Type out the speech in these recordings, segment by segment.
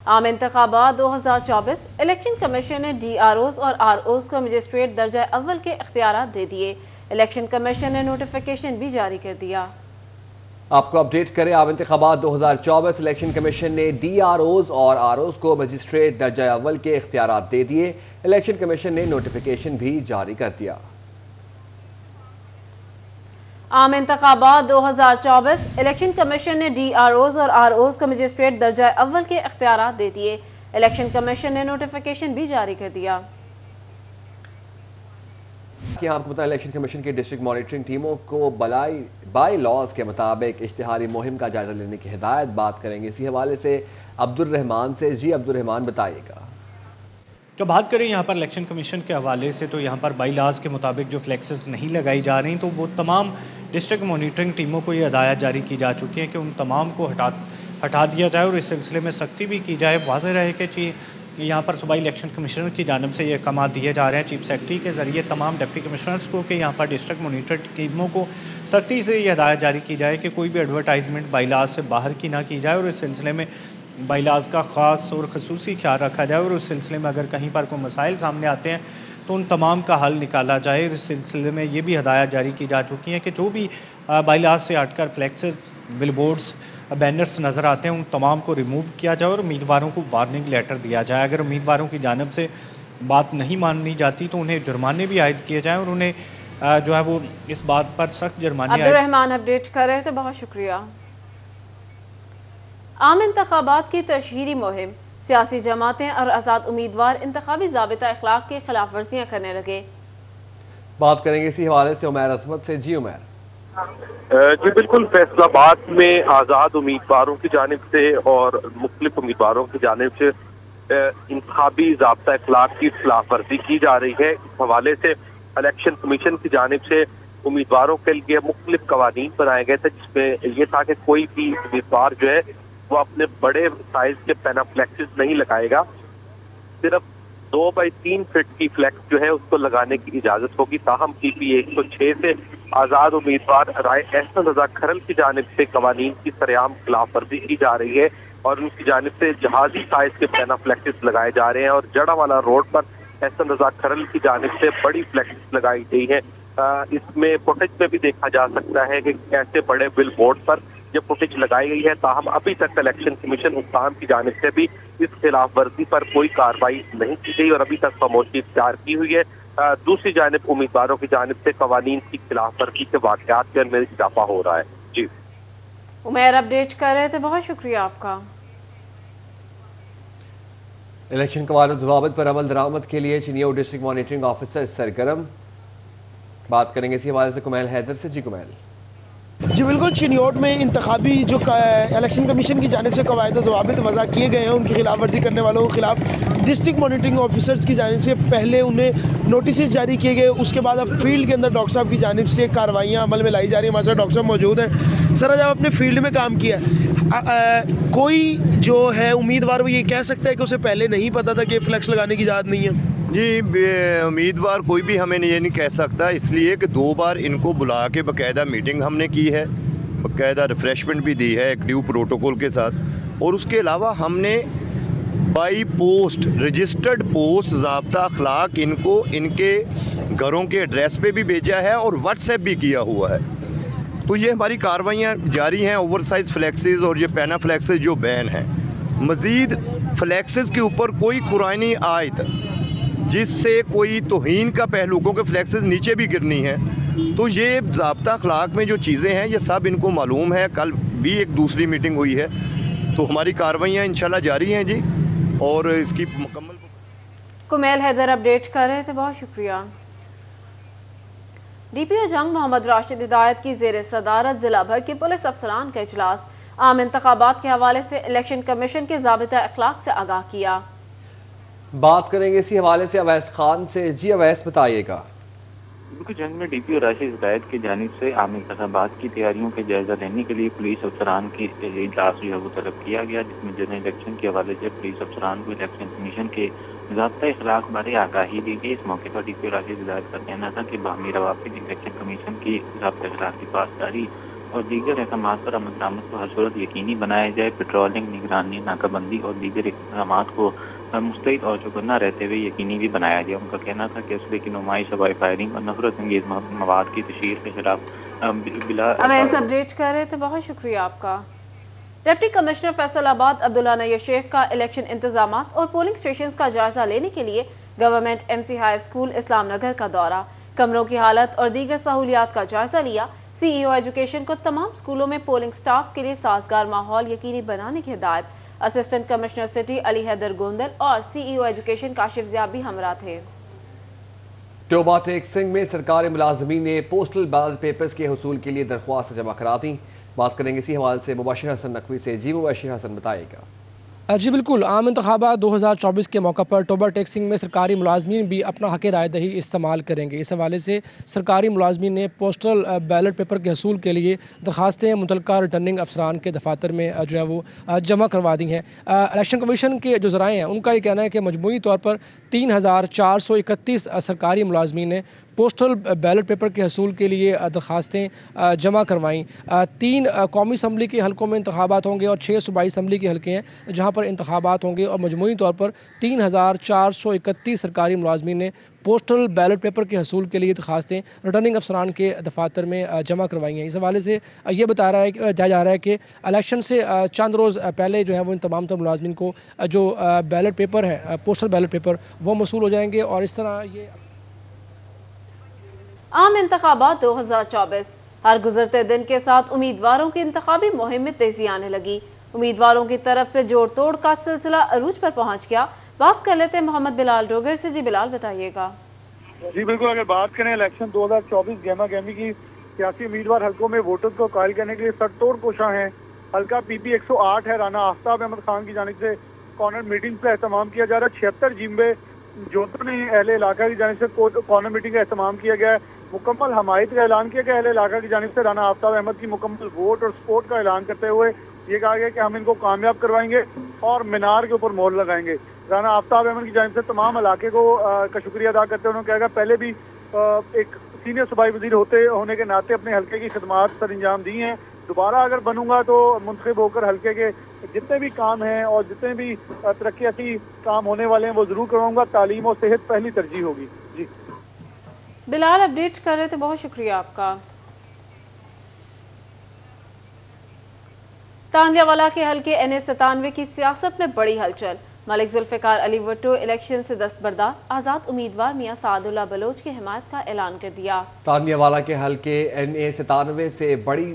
عام انتخابات 2024 election commission نے ڈی آر اوز اور آر اوز کو مجسٹریٹ درجہ اول کے اختیارات دے دیے۔ الیکشن کمیشن نے نوٹیفیکیشن بھی جاری کر دیا۔ آپ کو اپڈیٹ کریں، عام انتخابات 2024 الیکشن کمیشن نے ڈی آر اوز اور آر اوز کو مجسٹریٹ درجہ اول کے اختیارات دے دیے۔ الیکشن کمیشن نے نوٹیفیکیشن بھی جاری کر دیا۔ عام انتخابات 2024 الیکشن کمیشن نے ڈی آر اوز اور آر اوز کو مجسٹریٹ درجہ اول کے اختیارات دے دیے۔ الیکشن کمیشن نے نوٹیفیکیشن بھی جاری کر دیا۔ آپ کو بتائیں، الیکشن کمیشن کی ڈسٹرکٹ مانیٹرنگ ٹیموں کو بائی لاز کے مطابق اشتہاری مہم کا جائزہ لینے کی ہدایت۔ بات کریں گے اسی حوالے سے عبد الرحمان سے۔ جی عبد الرحمان، بتائیے گا۔ جو بات کریں یہاں پر الیکشن کمیشن کے حوالے سے، تو یہاں پر بائی لاز کے مطابق جو فلیکسز نہیں لگائی جا رہی، تو وہ تمام ڈسٹرکٹ مانیٹرنگ ٹیموں کو یہ ہدایت جاری کی جا چکی ہے کہ ان تمام کو ہٹا دیا جائے اور اس سلسلے میں سختی بھی کی جائے۔ واضح رہے کہ یہاں پر صوبائی الیکشن کمشنر کی جانب سے یہ احکامات دیے جا رہے ہیں چیف سیکرٹری کے ذریعے تمام ڈپٹی کمشنرز کو کہ یہاں پر ڈسٹرکٹ مانیٹر ٹیموں کو سختی سے یہ ہدایت جاری کی جائے کہ کوئی بھی ایڈورٹائزمنٹ بائی لاز سے باہر کی نہ کی جائے اور اس سلسلے میں بائی لاز کا خاص اور خصوصی خیال رکھا جائے اور اس سلسلے میں اگر کہیں پر کوئی مسائل سامنے آتے ہیں تو ان تمام کا حل نکالا جائے۔ اس سلسلے میں یہ بھی ہدایت جاری کی جا چکی ہیں کہ جو بھی بائی لاز سے ہٹ کر فلیکسز، بل بورڈز، بینرز نظر آتے ہیں ان تمام کو ریموو کیا جائے اور امیدواروں کو وارننگ لیٹر دیا جائے۔ اگر امیدواروں کی جانب سے بات نہیں مانی جاتی تو انہیں جرمانے بھی عائد کیے جائیں اور انہیں جو ہے وہ اس بات پر سخت جرمانے عبد الرحمان اپڈیٹ کر رہے تھے، بہت شکریہ۔ عام انتخابات کی تشہیری مہم، سیاسی جماعتیں اور آزاد امیدوار انتخابی ضابطہ اخلاق کی خلاف ورزیاں کرنے لگے۔ بات کریں گے اسی حوالے سے عمیر عظمت سے۔ جی عمیر۔ جی بالکل، فیصل آباد میں آزاد امیدواروں کی جانب سے اور مختلف امیدواروں کی جانب سے انتخابی ضابطہ اخلاق کی خلاف ورزی کی جا رہی ہے۔ اس حوالے سے الیکشن کمیشن کی جانب سے امیدواروں کے لیے مختلف قوانین بنائے گئے تھے، جس میں یہ تھا کہ کوئی بھی امیدوار جو ہے وہ اپنے بڑے سائز کے پینافلیکسز نہیں لگائے گا، صرف 2x3 فٹ کی فلیکس جو ہے اس کو لگانے کی اجازت ہوگی۔ تاہم پی پی 106 سے آزاد امیدوار رائے احسن رضا کھرل کی جانب سے قوانین کی سرعام خلاف ورزی کی جا رہی ہے اور ان کی جانب سے جہازی سائز کے پینافلیکسز لگائے جا رہے ہیں اور جڑا والا روڈ پر احسن رضا کھرل کی جانب سے بڑی فلیکس لگائی گئی ہے۔ اس میں فوٹیج میں بھی دیکھا جا سکتا ہے کہ کیسے بڑے بل بورڈ پر یہ فوٹیج لگائی گئی ہے۔ تاہم ابھی تک الیکشن کمیشن حکام کی جانب سے بھی اس خلاف ورزی پر کوئی کارروائی نہیں کی گئی اور ابھی تک خاموشی اختیار کی ہوئی ہے۔ دوسری جانب امیدواروں کی جانب سے قوانین کی خلاف ورزی کے واقعات کے اندر اضافہ ہو رہا ہے۔ جی عمیر اپڈیٹ کر رہے تھے، بہت شکریہ آپ کا۔ الیکشن قواعد و ضوابط پر عمل درآمد کے لیے چنیو ڈسٹرکٹ مانیٹرنگ آفیسر سرگرم۔ بات کریں گے اسی حوالے سے کمیل حیدر سے۔ جی کمیل۔ جی بالکل، چنیوٹ میں انتخابی جو الیکشن کمیشن کی جانب سے قواعد و ضوابط وضع کیے گئے ہیں ان کی خلاف ورزی کرنے والوں کے خلاف ڈسٹرکٹ مانیٹرنگ آفیسرز کی جانب سے پہلے انہیں نوٹسز جاری کیے گئے، اس کے بعد اب فیلڈ کے اندر ڈاکٹر صاحب کی جانب سے کارروائیاں عمل میں لائی جا رہی ہیں۔ ہمارے ساتھ ڈاکٹر صاحب موجود ہیں۔ سر، آج آپ اپنے فیلڈ میں کام کیا ہے، کوئی جو ہے امیدوار وہ یہ کہہ سکتا ہے کہ اسے پہلے نہیں پتا تھا کہ فلیکس لگانے کی اجازت نہیں ہے؟ جی، امیدوار کوئی بھی ہمیں یہ نہیں کہہ سکتا، اس لیے کہ 2 بار ان کو بلا کے باقاعدہ میٹنگ ہم نے کی ہے، باقاعدہ ریفریشمنٹ بھی دی ہے ایک ڈیو پروٹوکول کے ساتھ، اور اس کے علاوہ ہم نے بائی پوسٹ رجسٹرڈ پوسٹ ضابطہ اخلاق ان کو ان کے گھروں کے ایڈریس پہ بھی بھیجا ہے اور واٹس ایپ بھی کیا ہوا ہے۔ تو یہ ہماری کارروائیاں جاری ہیں۔ اوور سائز فلیکسز اور یہ پینا فلیکسز جو بین ہیں، مزید فلیکسز کے اوپر کوئی قرآنی آیت جس سے کوئی توہین کا پہلو، کے فلیکسز نیچے بھی گرنی ہے، تو یہ ضابطہ اخلاق میں جو چیزیں ہیں یہ سب ان کو معلوم ہے۔ کل بھی ایک دوسری میٹنگ ہوئی ہے، تو ہماری کارروائیاں انشاءاللہ جاری ہیں جی، اور اس کی مکمل کمیل حیدر اپڈیٹ کر رہے تھے، بہت شکریہ۔ ڈی پی او جنگ محمد راشد ہدایت کی زیر صدارت ضلع بھر کے پولیس افسران کا اجلاس، عام انتخابات کے حوالے سے الیکشن کمیشن کے ضابطہ اخلاق سے آگاہ کیا۔ بات کریں گے اسی حوالے سے اویس خان سے۔ جی اویس، بتائیے گا۔ کیونکہ جنگ میں ڈی پی او راشد ہدایت کی جانب سے عام انتخابات کی تیاریوں کے جائزہ لینے کے لیے پولیس افسران کی اجلاس جو ہے وہ طلب کیا گیا، جس میں جنرل الیکشن کے حوالے سے پولیس افسران کو الیکشن کمیشن کے ضابطہ اخلاق بارے آگاہی دی گئی۔ اس موقع پر ڈی پی او راشد ہدایت کا کہنا تھا کہ باہمی روابط الیکشن کمیشن کی ضابطہ اخلاق کی پاسداری اور دیگر احکامات پر عمل درآمد کو ہر صورت یقینی بنایا جائے. پیٹرولنگ، نگرانی، ناکہ بندی اور دیگر اقدامات کو مستعد اور چوکنا رہتے ہوئے یقینی بھی بنایا جائے. ان کا کہنا تھا کہ اسلحے کی نمائش، ہوائی فائرنگ اور نفرت انگیز مواد کی تشہیر کے خلاف بلا ہمیں اس اپڈیٹ کر رہے تھے، بہت شکریہ آپ کا. ڈپٹی کمشنر فیصل آباد عبداللہ نیر شیخ کا الیکشن انتظامات اور پولنگ سٹیشنز کا جائزہ لینے کے لیے government M C high school Islam Nagar کا دورہ، کمروں کی حالت اور دیگر سہولیات کا جائزہ لیا. سی ای او ایجوکیشن کو تمام اسکولوں میں پولنگ سٹاف کے لیے سازگار ماحول یقینی بنانے کی ہدایت. اسسٹنٹ کمشنر سٹی علی حیدر گوندل اور سی ای او ایجوکیشن کاشف ضیاء بھی ہمراہ تھے. ٹوبہ ٹیکسنگ میں سرکاری ملازمین نے پوسٹل بیلٹ پیپرز کے حصول کے لیے درخواست جمع کرا دیں. بات کریں گے اسی حوالے سے مبشر حسن نقوی سے. جی مبشر حسن بتائیے گا. جی بالکل، عام انتخابات 2024 کے موقع پر ٹوبہ ٹیکسنگ میں سرکاری ملازمین بھی اپنا حق رائے دہی استعمال کریں گے. اس حوالے سے سرکاری ملازمین نے پوسٹل بیلٹ پیپر کے حصول کے لیے درخواستیں متعلقہ ریٹرننگ افسران کے دفاتر میں جو ہے وہ جمع کروا دی ہیں. الیکشن کمیشن کے جو ذرائع ہیں ان کا یہ کہنا ہے کہ مجموعی طور پر 3431 سرکاری ملازمین نے پوسٹل بیلٹ پیپر کے حصول کے لیے درخواستیں جمع کروائیں. 3 قومی اسمبلی کے حلقوں میں انتخابات ہوں گے اور 6 صوبائی اسمبلی کے حلقے ہیں جہاں پر انتخابات ہوں گے، اور مجموعی طور پر 3431 سرکاری ملازمین نے پوسٹل بیلٹ پیپر کے حصول کے لیے درخواستیں ریٹرننگ افسران کے دفاتر میں جمع کروائی ہیں. اس حوالے سے یہ بتایا جا رہا ہے کہ الیکشن سے چند روز پہلے جو ہے وہ ان تمام تر ملازمین کو جو بیلٹ پیپر ہے، پوسٹل بیلٹ پیپر، وہ موصول ہو جائیں گے. اور اس طرح یہ عام انتخابات 2024 ہر گزرتے دن کے ساتھ امیدواروں کی انتخابی مہم میں تیزی آنے لگی. امیدواروں کی طرف سے جوڑ توڑ کا سلسلہ عروج پر پہنچ گیا. بات کر لیتے ہیں محمد بلال ڈوگر سے. جی بلال بتائیے گا. جی بالکل، اگر بات کریں الیکشن 2024 گہما گہمی کی، سیاسی امیدوار حلقوں میں ووٹرز کو قائل کرنے کے لیے سر توڑ کوشاں ہیں. حلقہ پی پی 108 ہے، رانا آفتاب احمد خان کی جانب سے کارنر میٹنگ کا اہتمام کیا جا رہا ہے. 76 جیمبے جوتوں نے اہل علاقہ کی جانب سے کارنر میٹنگ کا اہتمام کیا گیا ہے. مکمل حمایت کا اعلان کیا گیا اہل علاقہ کی جانب سے. رانا آفتاب احمد کی مکمل ووٹ اور سپورٹ کا اعلان کرتے ہوئے یہ کہا گیا کہ ہم ان کو کامیاب کروائیں گے اور مینار کے اوپر مہر لگائیں گے. رانا آفتاب احمد کی جانب سے تمام علاقے کو کا شکریہ ادا کرتے ہوئے انہوں نے کہا کہ پہلے بھی ایک سینئر صوبائی وزیر ہونے کے ناطے اپنے حلقے کی خدمات سر انجام دی ہیں. دوبارہ اگر بنوں گا تو منتخب ہو کر حلقے کے جتنے بھی کام ہیں اور جتنے بھی ترقیاتی کام ہونے والے ہیں وہ ضرور کراؤں گا. تعلیم اور صحت پہلی ترجیح ہوگی. جی بلال اپڈیٹ کر رہے تھے، بہت شکریہ آپ کا. تانگیا والا کے حلقے NA97 کی سیاست میں بڑی ہلچل. ملک ذوالفقار علی بھٹو الیکشن سے دستبردار. آزاد امیدوار میاں سعد اللہ بلوچ کی حمایت کا اعلان کر دیا. تانگیا والا کے حلقے NA97 سے بڑی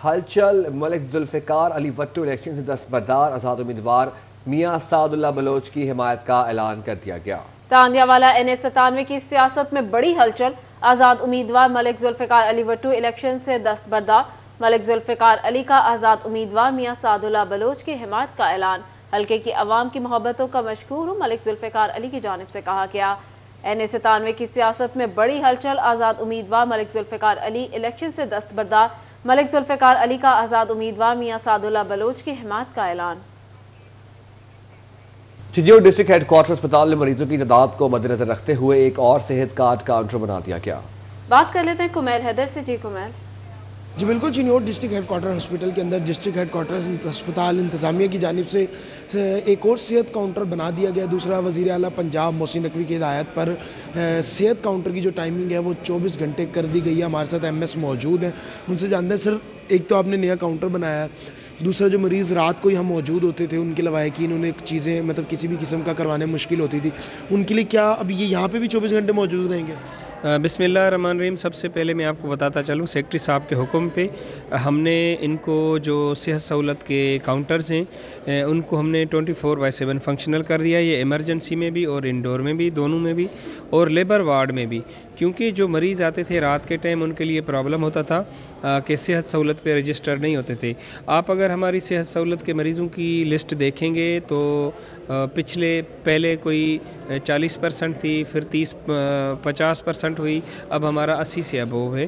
ہلچل. ملک ذوالفقار علی بھٹو الیکشن سے دستبردار. آزاد امیدوار میاں سعد اللہ بلوچ کی حمایت کا اعلان کر دیا گیا. تانگیا والا NA97 کی سیاست میں بڑی ہلچل. آزاد امیدوار ملک ذوالفقار علی بھٹو الیکشن سے دستبردار. ملک ذوالفقار علی کا آزاد امیدوار میاں سعد اللہ بلوچ کی حمایت کا اعلان. حلقے کی عوام کی محبتوں کا مشکور ہوں، ملک ذوالفقار علی کی جانب سے کہا گیا. NA97 کی سیاست میں بڑی ہلچل. آزاد امیدوار ملک ذوالفقار علی الیکشن سے دستبردار. ملک ذوالفقار علی کا آزاد امیدوار میاں سعد اللہ بلوچ کی حمایت کا اعلان. چنیور ڈسٹرکٹ ہیڈ کوارٹر اسپتال میں مریضوں کی تعداد کو مد نظر رکھتے ہوئے ایک اور صحت کارڈ کاؤنٹر بنا دیا گیا. بات کر لیتے ہیں کمیل حیدر سے. جی کمیل. جی بالکل، چنیور ڈسٹرکٹ ہیڈ کوارٹر ہاسپٹل کے اندر ڈسٹرکٹ ہیڈ کوارٹر اسپتال انتظامیہ کی جانب سے ایک اور صحت کاؤنٹر بنا دیا گیا. دوسرا وزیر اعلیٰ پنجاب محسن نقوی کی ہدایت پر صحت کاؤنٹر کی جو ٹائمنگ ہے وہ 24 گھنٹے کر دی گئی ہے. ہمارے ساتھ MS موجود ہیں، ان سے جانتے ہیں. سر، ایک تو آپ نے نیا کاؤنٹر بنایا ہے، دوسرا جو مریض رات کو یہاں موجود ہوتے تھے ان کے لواحقین انہیں چیزیں مطلب کسی بھی قسم کا کروانے مشکل ہوتی تھی، ان کے لیے کیا اب یہ یہاں پہ بھی 24 گھنٹے موجود رہیں گے؟ بسم اللہ الرحمن الرحیم. سب سے پہلے میں آپ کو بتاتا چلوں، سیکرٹری صاحب کے حکم پہ ہم نے ان کو جو صحت سہولت کے کاؤنٹرز ہیں ان کو ہم نے 24/7 فنکشنل کر دیا. یہ ایمرجنسی میں بھی اور انڈور میں بھی، دونوں میں بھی، اور لیبر وارڈ میں بھی. کیونکہ جو مریض آتے تھے رات کے ٹائم ان کے لیے پرابلم ہوتا تھا کہ صحت سہولت پہ رجسٹر نہیں ہوتے تھے. آپ اگر ہماری صحت سہولت کے مریضوں کی لسٹ دیکھیں گے تو پہلے کوئی 40% تھی، پھر 50% ہوئی، اب ہمارا 80 سے ابو ہے.